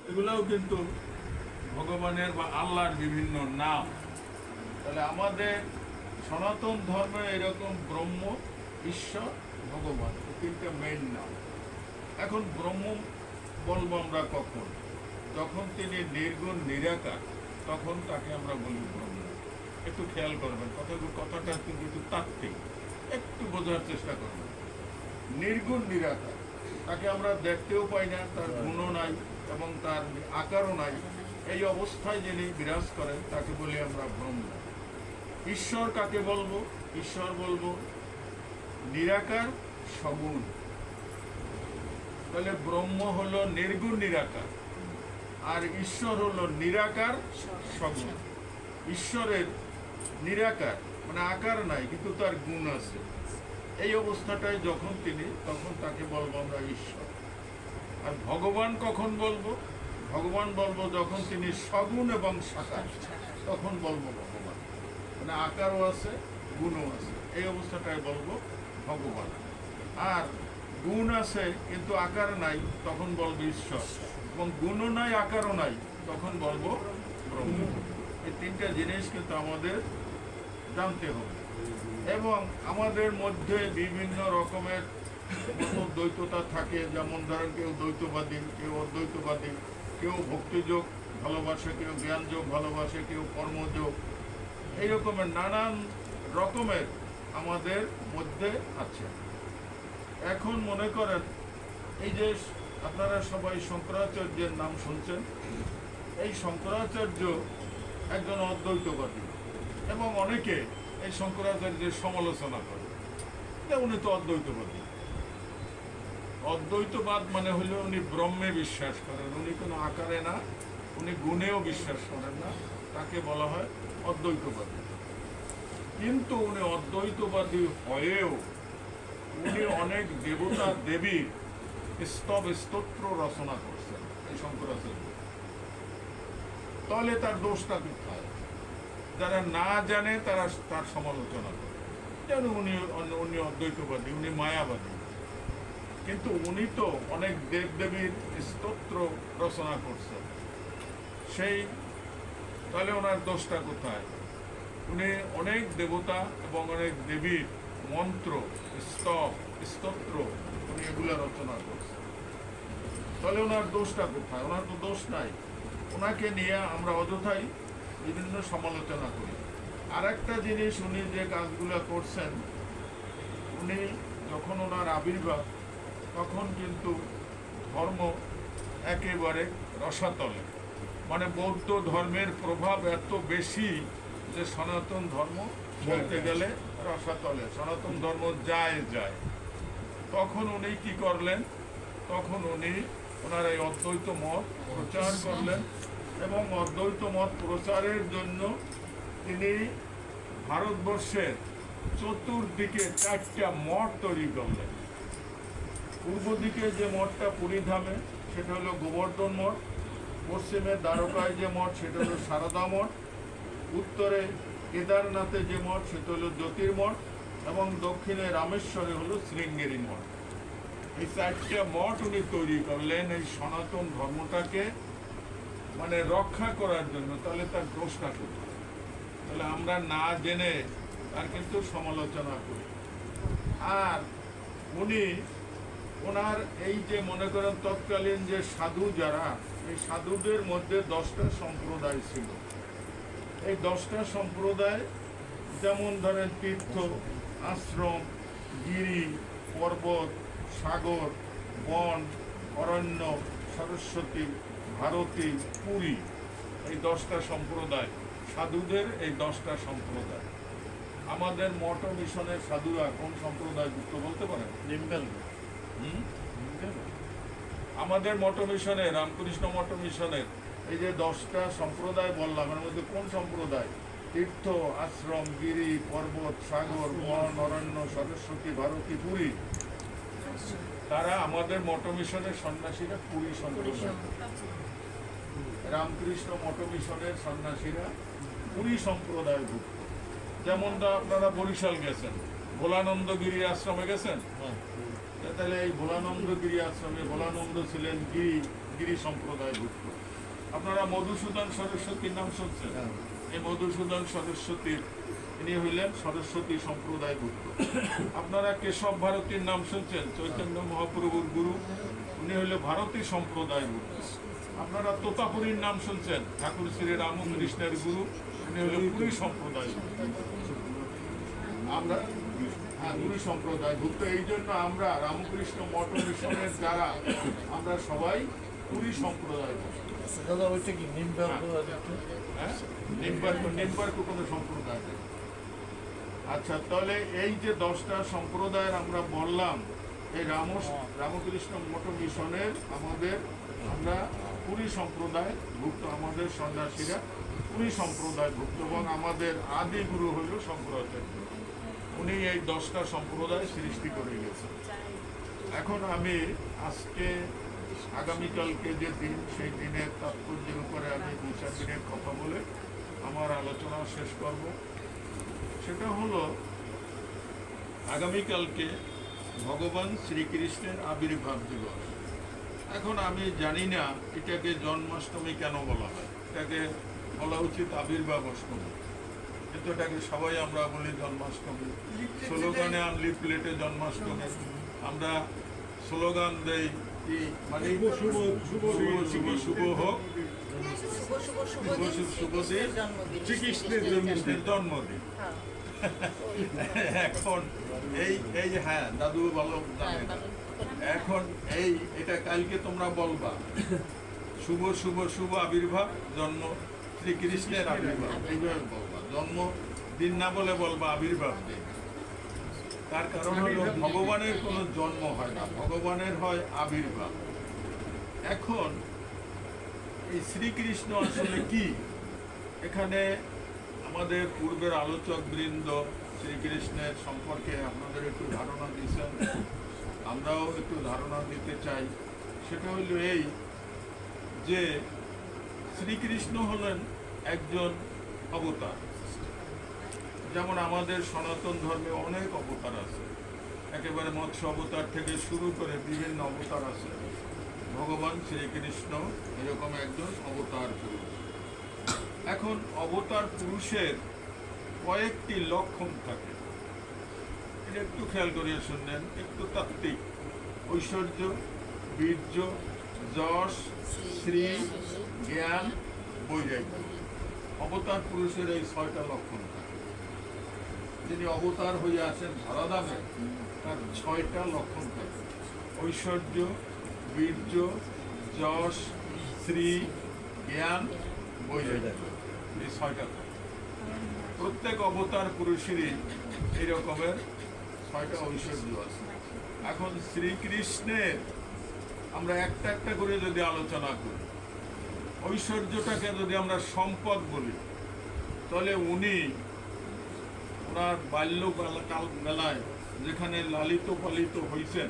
এগুলোও কিন্তু ভগবানের বা আল্লাহর বিভিন্ন নাম। তাহলে আমাদের সনাতন ধর্মে এরকম ব্রহ্ম, ঈশ্বর, ভগবান তিনটে মেইন নাম। এখন ব্রহ্ম বলবো আমরা কখন? যখন তিনি নির্গুণ নিরাকার, তখন তাকে আমরা বলি ব্রহ্ম। একটু খেয়াল করবেন, কথাটা কিন্তু একটু তাত্ত্বিক, একটু বোঝার চেষ্টা করবেন। নির্গুণ নিরাকার, তাকে আমরা দেখতেও পাই না, তার গুণও নাই এবং তার আকারও নাই, এই অবস্থায় যিনি বিরাজ করেন তাকে বলি আমরা ব্রহ্ম। ঈশ্বর কাকে বলবো? ঈশ্বর বলবো নিরাকার সগুণ। তাহলে ব্রহ্ম হলো নির্গুণ নিরাকার, আর ঈশ্বর হলো নিরাকার সগুণ। ঈশ্বরের নিরাকার মানে আকার নাই, কিন্তু তার গুণ আছে। এই অবস্থাটায় যখন তিনি, তখন তাকে বলবো আমরা ঈশ্বর। আর ভগবান কখন বলবো? ভগবান বলবো যখন তিনি সগুণ এবং সাকার, তখন বলবো ভগবান। মানে আকারও আছে, গুণও আছে, এই অবস্থাটায় বলবো ভগবান। আর গুণ আছে কিন্তু আকার নাই, তখন বলবো ঈশ্বর। এবং গুণও নাই, আকারও নাই, তখন বলবো ব্রহ্ম। এই তিনটা জিনিস কিন্তু আমাদের জানতে হবে। এবং আমাদের মধ্যে বিভিন্ন রকমের দ্বৈততা থাকে। যেমন ধরেন কেউ দ্বৈতবাদী, কেউ অদ্বৈতবাদী, কেউ ভক্তিযোগ ভালোবাসে, কেউ জ্ঞানযোগ ভালোবাসে, কেউ কর্মযোগ, এই রকমের নানান রকমের আমাদের মধ্যে আছে। এখন মনে করেন এই যে আপনারা সবাই শঙ্করাচার্যের নাম শুনছেন, এই শঙ্করাচার্য একজন অদ্বৈতবাদী এবং অনেকে এই শঙ্করাচার্যের সমালোচনা করে যে উনি তো অদ্বৈতবাদী। অদ্বৈতবাদ মানে হলো উনি ব্রহ্মে বিশ্বাস করেন, উনি কোনো আকারে না, উনি গুণেও বিশ্বাস করেন না, তাকে বলা হয় অদ্বৈতবাদী। কিন্তু উনি অদ্বৈতবাদী হয়েও উনি অনেক দেবতা দেবীর স্তোত্র রচনা করছেন এই শঙ্করাচার্য। তাহলে তার দোষটা কোথায়? যারা না জানে তারা তার সমালোচনা করে, যেন উনি অদ্বৈতবাদী, উনি মায়াবাদী। কিন্তু উনি তো অনেক দেবদেবীর স্তোত্র রচনা করছেন, সেই তাহলে ওনার দোষটা কোথায়? উনি অনেক দেবতা এবং অনেক দেবীর মন্ত্র, স্তোত্র উনি এগুলো রচনা করছেন, তাহলে ওনার দোষটা কোথায়? ওনার তো দোষ নাই। ওনাকে নিয়ে আমরা অযথাই বিভিন্ন সমালোচনা করি। আর একটা জিনিস, উনি যে কাজগুলো করছেন, উনি যখন ওনার আবির্ভাব, তখন কিন্তু ধর্ম একেবারে রসাতলে, মানে বৌদ্ধ ধর্মের প্রভাব এত বেশি যে সনাতন ধর্ম বলতে গেলে রসাতলে, সনাতন ধর্ম যায়। তখন উনি কি করলেন? তখন উনি ওনার এই অদ্বৈত মত প্রচার করলেন এবং অদ্বৈত মত প্রচারের জন্য তিনি ভারতবর্ষের চতুর্দিকে 4টা মঠ তৈরি করলেন। পূর্ব দিকে যে মঠটা পুরীধামে, সেটা হলো গোবর্ধন মঠ। পশ্চিমে দ্বারকায় যে মঠ, সেটা হলো সারদা মঠ। উত্তরে কেদারনাথে যে মঠ, সেটা হলো জ্যোতির্মঠ। এবং দক্ষিণে রামেশ্বরে হলো শৃঙ্গেরি মঠ। এই 4টা মঠ উনি তৈরি করলেন এই সনাতন ধর্মটাকে মানে রক্ষা করার জন্য। তাহলে তার দোষটা কোথায়? তাহলে আমরা না জেনে তার কিন্তু সমালোচনা করি। আর উনি ওনার এই যে মনে করেন তৎকালীন যে সাধু যারা, এই সাধুদের মধ্যে 10টা সম্প্রদায় ছিল। এই 10টা সম্প্রদায় যেমন ধরেন তীর্থ, আশ্রম, গিরি, পর্বত, সাগর, বন, অরণ্য, সরস্বতী, ভারতী, পুরী, এই 10টা সম্প্রদায় সাধুদের, এই 10টা সম্প্রদায়। আমাদের মঠ মিশনের সাধুরা কোন সম্প্রদায় যুক্ত বলতে পারেন? আমাদের মঠ মিশনে, রামকৃষ্ণ মঠ মিশনের এই যে 10টা সম্প্রদায় বললাম, এর মধ্যে কোন সম্প্রদায়? তীর্থ, আশ্রম, গিরি, পর্বত, সাগর, বন, অরণ্য, সরস্বতী, ভারতী, পুরী। তারা আমাদের মঠ মিশনের সন্ন্যাসীরা পুরী সম্প্রদায়। রামকৃষ্ণ মঠ মিশনের সন্ন্যাসীরা পুরী সম্প্রদায়ভুক্ত। যেমন আপনারা বরিশাল গেছেন, ভোলানন্দগিরি আশ্রমে গেছেন। তাহলে এই ভোলানন্দগিরি আশ্রমে ভোলানন্দ ছিলেন গিরি, গিরি সম্প্রদায়ভুক্ত। আপনারা মধুসূদন সরস্বতীর নাম শুনছেন? এই মধুসূদন সরস্বতীর ইনি হইলেন সরস্বতী সম্প্রদায়ভুক্ত। আপনারা কেশব ভারতীর নাম শুনছেন? চৈতন্য মহাপ্রভুর গুরু, উনি হইলেন ভারতী সম্প্রদায়ভুক্ত। আপনারা তোতাপুরীর নাম শুনছেন? ঠাকুর শ্রী রামকৃষ্ণের গুরু, উনি হলেন পুরী সম্প্রদায়ভুক্ত। আমরা পুরী সম্প্রদায়ভুক্ত। এই জন্য আমরা রামকৃষ্ণ মঠ মিশনের যারা আমরা সবাই পুরী সম্প্রদায়ভুক্ত। দাদা ওইটা কি নিম্বার্ক? হ্যাঁ, নিম্বার্ক কোনো সম্প্রদায় নেই। আচ্ছা, তাহলে এই যে 10টা সম্প্রদায়ের আমরা বললাম, এই রামকৃষ্ণ মঠ মিশনের আমরা পুরী সম্প্রদায় ভুক্ত, আমাদের সন্ন্যাসীরা পুরী সম্প্রদায় ভুক্ত, এবং আমাদের আদি গুরু হইল শঙ্করাচার্য। উনি এই 10টা সম্প্রদায় সৃষ্টি করে গেছেন। এখন আমি আগামীকালকে যে দিন, সেই দিনের তাৎপর্যের উপরে আমি 2-4 মিনিট কথা বলে আমার আলোচনা শেষ করব। সেটা হলো আগামীকালকে ভগবান শ্রীকৃষ্ণের আবির্ভাব দিবস। এখন আমি জানি না এটাকে জন্মাষ্টমী কেন বলা হয়, এটাকে বলা উচিত আবির্ভাব অষ্টমী, কিন্তু এটাকে সবাই আমরা বলি জন্মাষ্টমী। স্লোগানে আনলি প্লেটে জন্মাষ্টমী, আমরা স্লোগান দেই মানে শুভ হোক, শুভ দিন, শ্রীকৃষ্ণের জন্মদিন। এখন এই হ্যাঁ, দাদু ভালো জানে। এখন এটা কালকে তোমরা বলবা শুভ শুভ শুভ আবির্ভাব, জন্ম শ্রীকৃষ্ণের আবির্ভাব, এইভাবে বলবা। জন্মদিন না বলে বলবা আবির্ভাব দিন। তার কারণ হলো ভগবানের কোনো জন্ম হয় না, ভগবানের হয় আবির্ভাব। এখন এই শ্রীকৃষ্ণ আসলে কি, এখানে আমাদের পূর্বের আলোচক বৃন্দ শ্রীকৃষ্ণের সম্পর্কে আপনাদের একটু ধারণা দিয়েছেন, আমরাও একটু ধারণা দিতে চাই। সেটা হলো এই যে শ্রীকৃষ্ণ হলেন একজন অবতার। যেমন আমাদের সনাতন ধর্মে অনেক অবতার আছে, একেবারে মৎস্য অবতার থেকে শুরু করে বিভিন্ন অবতার আছে। ভগবান শ্রীকৃষ্ণ এরকম একজন অবতার পুরুষ। এখন অবতার পুরুষের কয়েকটি লক্ষণ থাকে, এটা একটু খেয়াল করিয়ে শুনলেন, একটু তাত্ত্বিক। ঐশ্বর্য, বীর্য, যশ, শ্রী, জ্ঞান, বৈরাগ্য। অবতার পুরুষের এই 6টা লক্ষণ থাকে। যিনি অবতার হয়ে আসেন ধরাধামে, তার 6টা লক্ষণ থাকে। ঐশ্বর্য, বীর্য, যশ, শ্রী, জ্ঞান, বৈরাগ্য, এই 6টা থাকে। প্রত্যেক অবতার পুরুষেরই এই রকমের 6টা ঐশ্বর্য আছে। এখন শ্রীকৃষ্ণের আমরা একটা একটা করে যদি আলোচনা করি, ঐশ্বর্যটাকে যদি আমরা সম্পদ বলি, তাহলে ওনার বাল্যকাল বেলায় যেখানে লালিত পালিত হয়েছেন,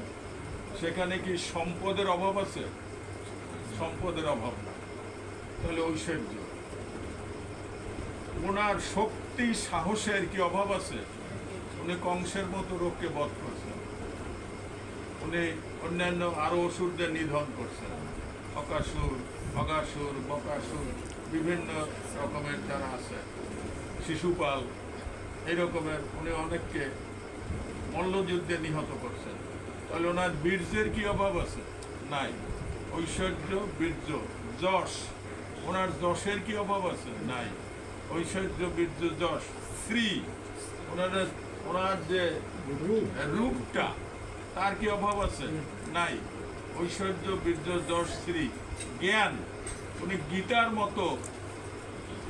সেখানে কি সম্পদের অভাব আছে? সম্পদের অভাব না, তাহলে ঐশ্বর্য। ওনার শক্তি সাহসের কি অভাব আছে? উনি কংসের মতো রোগকে বধ করছেন, উনি অন্যান্য আরো অসুরদের নিধন করছেন, অগাসুর, বকাসুর, বিভিন্ন রকমের যারা আছে, শিশুপাল, এই রকমের উনি অনেককে মল্লযুদ্ধে নিহত করছেন। তাহলে ওনার বীর্যের কি অভাব আছে? নাই। ঐশ্বর্য, বীর্য, যশ, ওনার যশের কি অভাব আছে? নাই। ঐশ্বর্য, বীর্য, যশ। শ্রী, ওনার যে রূপটা, তার কি অভাব আছে? নাই। ঐশ্বর্য, বীর্য, যশ, শ্রী। জ্ঞান, উনি গীতার মতো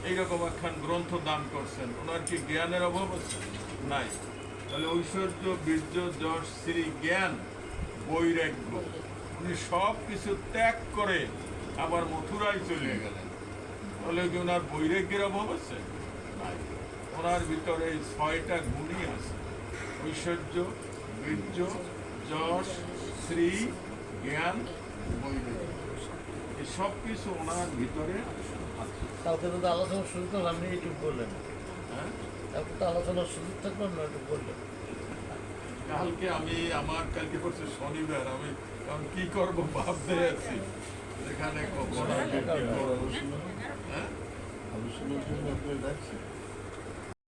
এইরকম একখান গ্রন্থ দান করছেন, ওনার কি জ্ঞানের অভাব আছে? নাই। তাহলে ঐশ্বর্য, বীর্য, যশ, শ্রী, জ্ঞান, বৈরাগ্য, উনি সব কিছু ত্যাগ করে আবার মথুরায় চলে গেলেন। তাহলে কি ওনার বৈরাগ্যের অভাব আছে? নাই। ওনার ভিতরে এই 6টা গুণই আছে, ঐশ্বর্য, বীর্য, যশ, শ্রী, জ্ঞান, বৈরাগ্য, এই সব কিছু ওনার ভিতরে আছে। কালকে তো আলোচনার সুযোগ থাকলো, আপনি একটু বললেন। হ্যাঁ, কালকে তো আলোচনার সুযোগ থাকলো, আপনি একটু বললেন। কালকে কালকে পড়ছে শনিবার, আমি কারণ কি করবো ভাবতে আছি। এখানে কখন আসবে কি করবো? হ্যাঁ? আলোচনার জন্য আপনি ডাকছেন